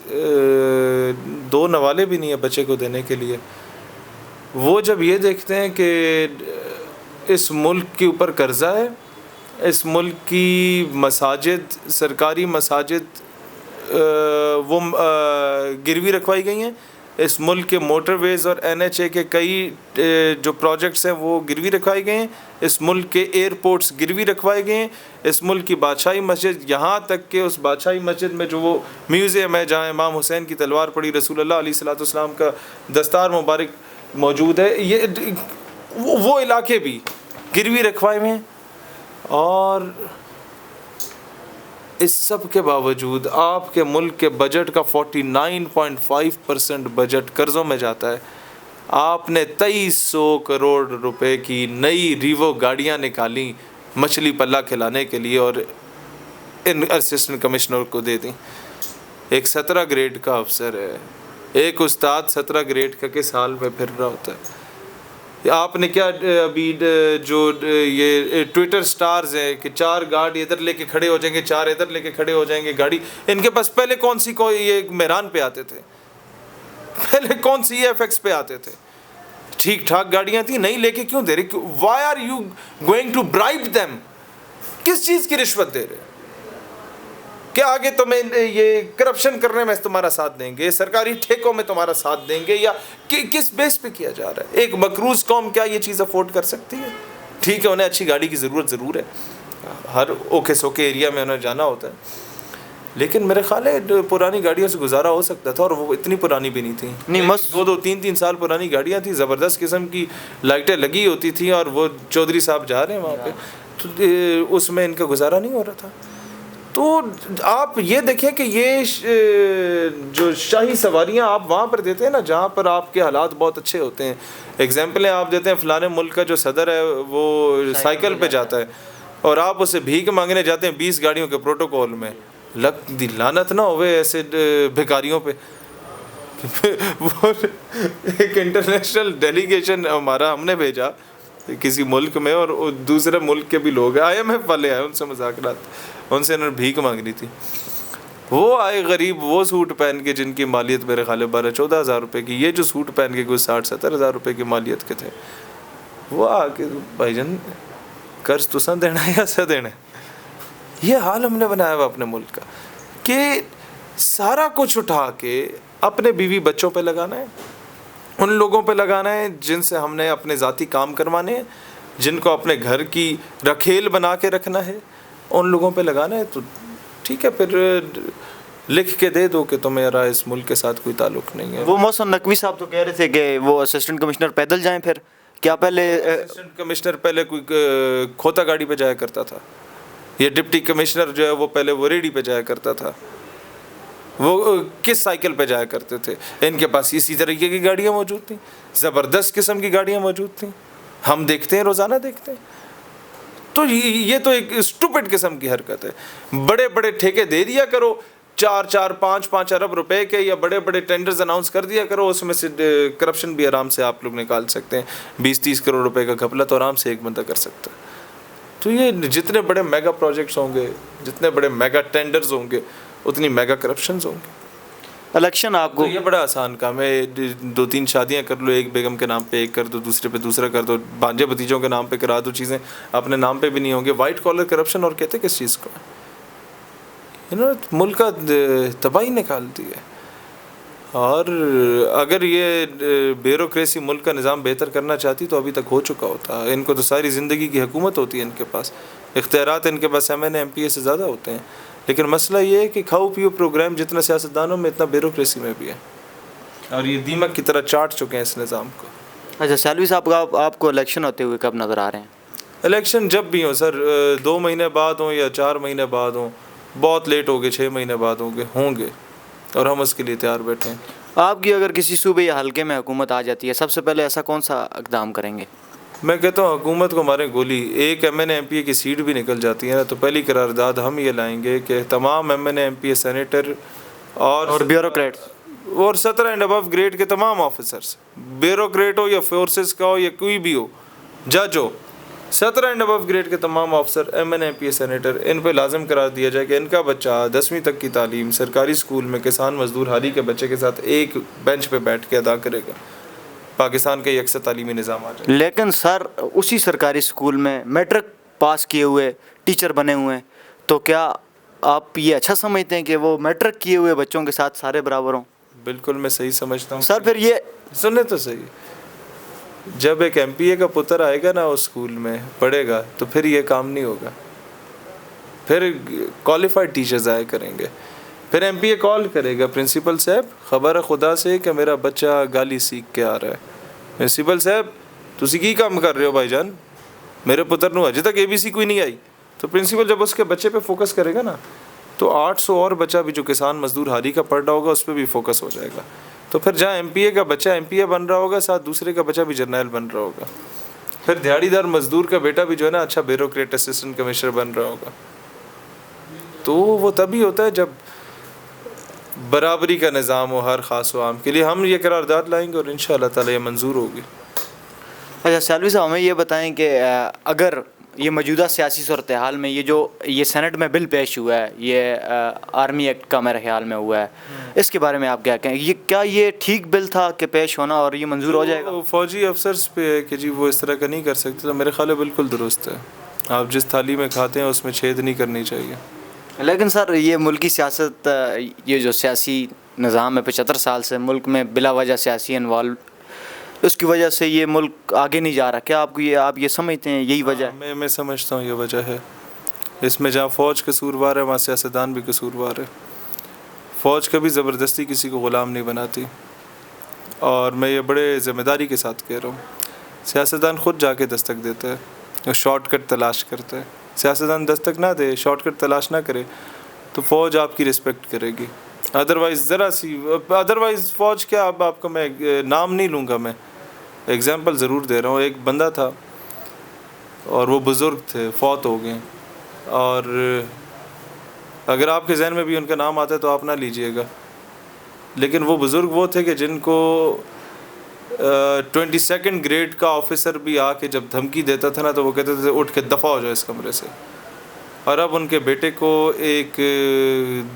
2 نوالے بھی نہیں ہیں بچے کو دینے کے لیے, وہ جب یہ دیکھتے ہیں کہ اس ملک کے اوپر قرضہ ہے, اس ملک کی مساجد, سرکاری مساجد وہ گروی رکھوائی گئی ہیں, اس ملک کے موٹر ویز اور NHA کے کئی جو پروجیکٹس ہیں وہ گروی رکھوائے گئے ہیں, اس ملک کے ایئرپورٹس گروی رکھوائے گئے ہیں, اس ملک کی بادشاہی مسجد, یہاں تک کہ اس بادشاہی مسجد میں جو وہ میوزیم ہے جہاں امام حسین کی تلوار پڑی, رسول اللہ علیہ الصلوۃ والسلام کا دستار مبارک موجود ہے, یہ وہ علاقے بھی گروی رکھوائے ہوئے ہیں. اور اس سب کے باوجود آپ کے ملک کے بجٹ کا 49.5% بجٹ قرضوں میں جاتا ہے. آپ نے 2300 کروڑ روپے کی نئی ریوو گاڑیاں نکالیں مچھلی پلہ کھلانے کے لیے, اور ان اسسٹنٹ کمشنر کو دے دیں. ایک 17 گریڈ کا افسر ہے, ایک استاد 17 گریڈ کا کس حال میں پھر رہا ہوتا ہے. آپ نے کیا ابھی جو یہ ٹویٹر سٹارز ہیں کہ 4 گاڑی ادھر لے کے کھڑے ہو جائیں گے, 4 ادھر لے کے کھڑے ہو جائیں گے گاڑی, ان کے پاس پہلے کون سی یہ میران پہ آتے تھے, پہلے کون سی FX پہ آتے تھے, ٹھیک ٹھاک گاڑیاں تھیں, نہیں لے کے کیوں دے رہے, why are you going to bribe them, کس چیز کی رشوت دے رہے, کہ آگے تمہیں یہ کرپشن کرنے میں تمہارا ساتھ دیں گے, سرکاری ٹھیکوں میں تمہارا ساتھ دیں گے, یا کس بیس پہ کیا جا رہا ہے. ایک مقروض قوم کیا یہ چیز افورڈ کر سکتی ہے؟ ٹھیک ہے انہیں اچھی گاڑی کی ضرورت ضرور ہے, ہر اوکے سوکے ایریا میں انہیں جانا ہوتا ہے, لیکن میرے خیال ہے پرانی گاڑیوں سے گزارا ہو سکتا تھا, اور وہ اتنی پرانی بھی نہیں تھیں, نہیں 2-3 سال پرانی گاڑیاں تھیں, زبردست قسم کی لائٹیں لگی ہوتی تھیں, اور وہ چودھری صاحب جا رہے ہیں وہاں پہ, تو اس میں ان کا گزارا نہیں ہو رہا تھا. تو آپ یہ دیکھیں کہ یہ جو شاہی سواریاں آپ وہاں پر دیتے ہیں نا جہاں پر آپ کے حالات بہت اچھے ہوتے ہیں, ایگزامپلیں آپ دیتے ہیں فلانے ملک کا جو صدر ہے وہ سائیکل پہ جاتا ہے, اور آپ اسے بھیک مانگنے جاتے ہیں 20 گاڑیوں کے پروٹوکول میں, لعنت نہ ہوئے ایسے بھکاریوں پہ. وہ ایک انٹرنیشنل ڈیلیگیشن ہم نے بھیجا کسی ملک میں, اور دوسرے ملک کے بھی لوگ ہیں, IMF والے آئے, ان سے مذاکرات, ان سے انہوں نے بھیک مانگنی تھی. وہ آئے غریب, وہ سوٹ پہن کے جن کی مالیت میرے خیال 12-14 ہزار روپے کی, یہ جو سوٹ پہن کے کوئی 60-70 ہزار روپے کی مالیت کے تھے, وہ آ کے بھائی جان قرض تو سا دینا ہے یا سا دینا ہے. یہ حال ہم نے بنایا ہوا اپنے ملک کا کہ سارا کچھ اٹھا کے اپنے بیوی بچوں پہ لگانا ہے, ان لوگوں پہ لگانا ہے جن سے ہم نے اپنے ذاتی کام کروانے ہیں, جن کو اپنے گھر کی رکھیل بنا کے رکھنا ہے, ان لوگوں پہ لگانا ہے. تو ٹھیک ہے, پھر لکھ کے دے دو کہ تمہارا اس ملک کے ساتھ کوئی تعلق نہیں ہے. وہ محسن نقوی صاحب تو کہہ رہے تھے کہ وہ اسسٹنٹ کمشنر پیدل جائیں, پھر کیا پہلے اسسٹنٹ کمشنر پہلے کوئی کھوتا گاڑی پہ جایا کرتا تھا, یہ ڈپٹی کمشنر جو ہے وہ پہلے وہ ریڈی پہ جایا کرتا تھا, وہ کس سائیکل پہ جایا کرتے تھے. ان کے پاس اسی طریقے کی گاڑیاں موجود تھیں, زبردست قسم کی گاڑیاں موجود تھیں, ہم دیکھتے ہیں, روزانہ دیکھتے ہیں. تو یہ تو ایک اسٹوپڈ قسم کی حرکت ہے. بڑے بڑے ٹھیکے دے دیا کرو, 4-5 ارب روپے کے, یا بڑے بڑے ٹینڈرز اناؤنس کر دیا کرو, اس میں سے کرپشن بھی آرام سے آپ لوگ نکال سکتے ہیں. 20-30 کروڑ روپے کا گھپلا تو آرام سے ایک بندہ کر سکتا ہے. تو یہ جتنے بڑے میگا پروجیکٹس ہوں گے, جتنے بڑے میگا ٹینڈرز ہوں گے, اتنی میگا کرپشنز ہوں گے. الیکشن آپ کو یہ بڑا آسان کام ہے, 2-3 شادیاں کر لو, ایک بیگم کے نام پہ ایک کر دو, دوسرے پہ دوسرا کر دو, بھانجے بھتیجوں کے نام پہ کرا دو, چیزیں اپنے نام پہ بھی نہیں ہوں گے. وائٹ کالر کرپشن اور کہتے کس چیز کو, ملک کا تباہی نکال دی ہے. اور اگر یہ بیوروکریسی ملک کا نظام بہتر کرنا چاہتی تو ابھی تک ہو چکا ہوتا. ان کو تو ساری زندگی کی حکومت ہوتی ہے, ان کے پاس اختیارات, ان کے پاس MNA MPA سے زیادہ ہوتے ہیں. لیکن مسئلہ یہ ہے کہ کھاؤ پیو پروگرام جتنا سیاستدانوں میں اتنا بیوروکریسی میں بھی ہے, اور یہ دیمک کی طرح چاٹ چکے ہیں اس نظام کو. اچھا سیلوی صاحب آپ کو الیکشن ہوتے ہوئے کب نظر آ رہے ہیں؟ الیکشن جب بھی ہوں سر، 2 مہینے بعد ہوں یا 4 مہینے بعد ہوں، بہت لیٹ ہو گئے 6 مہینے بعد ہوں گے اور ہم اس کے لیے تیار بیٹھے ہیں۔ آپ کی اگر کسی صوبے یا حلقے میں حکومت آ جاتی ہے، سب سے پہلے ایسا کون سا اقدام کریں گے؟ میں کہتا ہوں حکومت کو مارے گولی، ایک M N A M P A کی سیٹ بھی نکل جاتی ہے نا تو پہلی قرارداد ہم یہ لائیں گے کہ تمام M N A M P A senator اور بیوروکریٹس اور 17 اینڈ ابو گریڈ کے تمام آفیسرس، بیوروکریٹ ہو یا فورسز کا ہو یا کوئی بھی ہو، جج ہو، 17 اینڈ ابو گریڈ کے تمام officer M N a P A senator, ان پہ لازم قرار دیا جائے کہ ان کا بچہ 10ویں تک کی تعلیم سرکاری اسکول میں کسان مزدور حالی کے بچے کے ساتھ ایک بینچ پہ بیٹھ کے ادا کرے گا، پاکستان کا یہ اکثر تعلیمی نظام آ جائے۔ لیکن سر اسی سرکاری اسکول میں میٹرک پاس کیے ہوئے ٹیچر بنے ہوئے ہیں، تو کیا آپ یہ اچھا سمجھتے ہیں کہ وہ میٹرک کیے ہوئے بچوں کے ساتھ سارے برابر ہوں؟ بالکل میں صحیح سمجھتا ہوں سر پھر یہ سنیں تو صحیح، جب ایک ایم پی اے کا پتر آئے گا نا اس اسکول میں پڑھے گا تو پھر یہ کام نہیں ہوگا، پھر کوالیفائڈ ٹیچرز آیا کریں گے، پھر ایم پی اے کال کرے گا پرنسپل صاحب خبر ہے خدا سے کہ میرا بچہ گالی سیکھ کے آ رہا ہے، پرنسپل صاحب تسی کی کام کر رہے ہو بھائی جان، میرے پتر نو اجے تک ABC کوئی نہیں آئی، تو پرنسپل جب اس کے بچے پہ فوکس کرے گا نا تو 800 اور بچہ بھی جو کسان مزدور حالی کا پڑھ رہا ہوگا اس پہ بھی فوکس ہو جائے گا، تو پھر جہاں ایم پی اے کا بچہ ایم پی اے بن رہا ہوگا ساتھ دوسرے کا بچہ بھی جرنیل بن رہا ہوگا، پھر دیہڑی دار مزدور کا بیٹا بھی جو ہے نا اچھا بیوروکریٹ اسسٹنٹ کمشنر بن رہا ہوگا، تو وہ تبھی ہوتا ہے جب برابری کا نظام ہو ہر خاص و عام کے لیے۔ ہم یہ قرارداد لائیں گے اور ان شاء اللہ تعالیٰ یہ منظور ہوگی۔ اچھا سیلوی صاحب ہمیں یہ بتائیں کہ اگر یہ موجودہ سیاسی صورتحال میں یہ سینٹ میں بل پیش ہوا ہے، یہ آرمی ایکٹ کا میرے خیال میں ہوا ہے، اس کے بارے میں آپ کیا کہیں؟ کیا یہ ٹھیک بل تھا کہ پیش ہونا اور یہ منظور ہو جائے گا؟ فوجی افسرز پہ ہے کہ جی وہ اس طرح کا نہیں کر سکتے، تو میرے خیال ہے بالکل درست ہے، آپ جس تھالی میں کھاتے ہیں اس میں چھید نہیں کرنی چاہیے۔ لیکن سر یہ ملکی سیاست، یہ جو سیاسی نظام ہے 75 سال سے ملک میں بلا وجہ سیاسی انوالو، اس کی وجہ سے یہ ملک آگے نہیں جا رہا، کیا آپ یہ سمجھتے ہیں یہی وجہ ہے؟ میں سمجھتا ہوں یہ وجہ ہے، اس میں جہاں فوج قصوروار ہے وہاں سیاستدان بھی قصوروار ہے، فوج کبھی زبردستی کسی کو غلام نہیں بناتی، اور میں یہ بڑے ذمہ داری کے ساتھ کہہ رہا ہوں، سیاستدان خود جا کے دستک دیتا ہے اور شارٹ کٹ تلاش کرتا ہے، سیاستدان دستک نہ دے، شارٹ کٹ تلاش نہ کرے تو فوج آپ کی رسپیکٹ کرے گی، ادروائز فوج کیا، اب آپ کو میں نام نہیں لوں گا، میں ایگزامپل ضرور دے رہا ہوں، ایک بندہ تھا اور وہ بزرگ تھے فوت ہو گئے، اور اگر آپ کے ذہن میں بھی ان کا نام آتا ہے تو آپ نہ لیجئے گا، لیکن وہ بزرگ وہ تھے کہ جن کو 22nd گریڈ کا آفیسر بھی آ کے جب دھمکی دیتا تھا نا تو وہ کہتے تھے اٹھ کے دفع ہو جائے اس کمرے سے، اور اب ان کے بیٹے کو ایک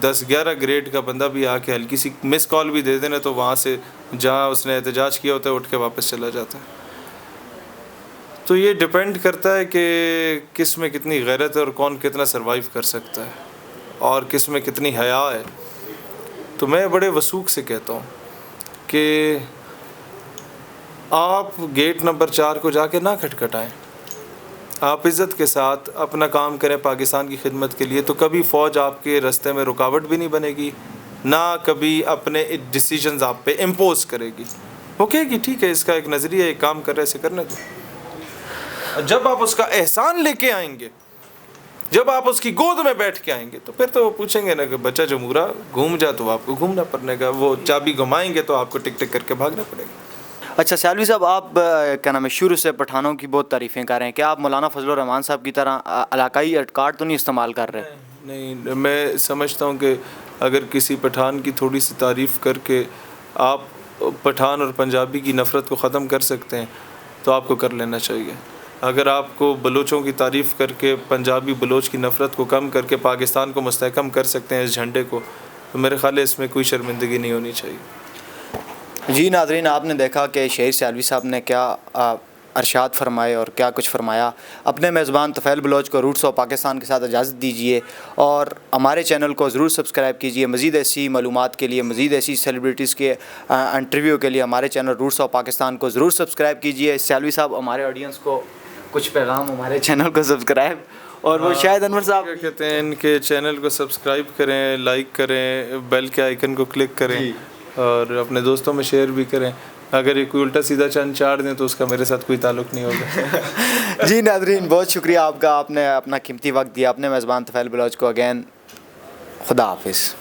10-11 گریڈ کا بندہ بھی آ کے ہلکی سی مس کال بھی دے دینا تو وہاں سے جہاں اس نے احتجاج کیا ہوتا ہے اٹھ کے واپس چلا جاتا ہے۔ تو یہ ڈیپینڈ کرتا ہے کہ کس میں کتنی غیرت ہے اور کون کتنا سروائیو کر سکتا ہے اور کس میں کتنی حیا ہے۔ تو میں بڑے وثوق سے کہتا ہوں کہ آپ گیٹ نمبر 4 کو جا کے نہ کھٹکھٹائیں، آپ عزت کے ساتھ اپنا کام کریں پاکستان کی خدمت کے لیے، تو کبھی فوج آپ کے راستے میں رکاوٹ بھی نہیں بنے گی، نہ کبھی اپنے ڈیسیجنز آپ پہ امپوز کرے گی، وہ کہے گی ٹھیک ہے اس کا ایک نظریہ ایک کام کر رہے اسے کرنے دو۔ جب آپ اس کا احسان لے کے آئیں گے، جب آپ اس کی گود میں بیٹھ کے آئیں گے تو پھر تو وہ پوچھیں گے نا کہ بچہ جو مورا گھوم جا تو آپ کو گھومنا پڑنے کا، وہ چابی گھمائیں گے تو آپ کو ٹک ٹک کر کے بھاگنا پڑے گا۔ اچھا سیلوی صاحب آپ کیا نام ہے شروع سے پٹھانوں کی بہت تعریفیں کر رہے ہیں، کیا آپ مولانا فضل الرحمان صاحب کی طرح علاقائی کارڈ تو نہیں استعمال کر رہے؟ نہیں، میں سمجھتا ہوں کہ اگر کسی پٹھان کی تھوڑی سی تعریف کر کے آپ پٹھان اور پنجابی کی نفرت کو ختم کر سکتے ہیں تو آپ کو کر لینا چاہیے۔ اگر آپ کو بلوچوں کی تعریف کر کے پنجابی بلوچ کی نفرت کو کم کر کے پاکستان کو مستحکم کر سکتے ہیں اس جھنڈے کو، تو میرے خیال ہے اس میں کوئی شرمندگی نہیں ہونی چاہیے۔ جی ناظرین، آپ نے دیکھا کہ شہیر سیالوی صاحب نے کیا ارشاد فرمائے اور کیا کچھ فرمایا۔ اپنے میزبان طفیل بلوچ کو روٹس آف پاکستان کے ساتھ اجازت دیجیے اور ہمارے چینل کو ضرور سبسکرائب کیجیے۔ مزید ایسی معلومات کے لیے، مزید ایسی سیلیبریٹیز کے انٹرویو کے لیے ہمارے چینل روٹس آف پاکستان کو ضرور سبسکرائب کیجیے۔ سیالوی صاحب ہمارے آڈینس کو کچھ پیغام ہمارے چینل کو سبسکرائب، اور وہ شاید انور صاحب کیا کہتے ہیں، ان کے چینل کو سبسکرائب کریں، لائک کریں، بیل کے آئیکن کو کلک کریں اور اپنے دوستوں میں شیئر بھی کریں اگر یہ کوئی الٹا سیدھا چند چاڑ دیں تو اس کا میرے ساتھ کوئی تعلق نہیں ہوگا. جی ناظرین بہت شکریہ آپ کا, آپ نے اپنا قیمتی وقت دیا. اپنے میزبان طفیل بلوچ کو اگین خدا حافظ.